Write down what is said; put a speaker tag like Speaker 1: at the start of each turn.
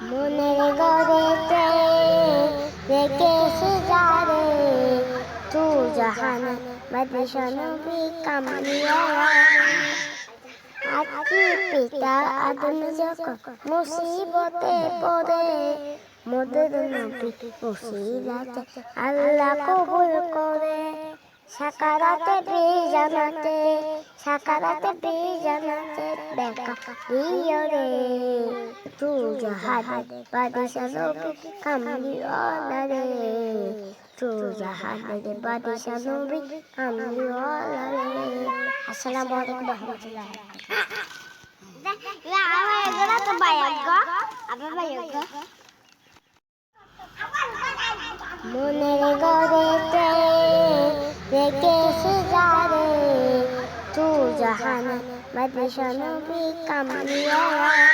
Speaker 1: মনের গড়েতে রেখেছে যারে তু জাহান বাদশা নবী কামলিয়া আকি পিতা আদম যখন মুসিবতে পড়ে মোদের নবী ওসিলাতে আল্লাহ কবুল করে সাকারাতে বিজানাতে দেখা দিও রে তু জাহান বাদশা নবী কামলিওয়ালা রে তু জাহানের বাদশা নবী কামলিওয়ালা রে। আসসালামু আলাইকুম ওয়া রাহমাতুল্লাহি মনের গড়েতে রেখেছে যারে তু জাহান বাদশা নবী কামলিওয়ালা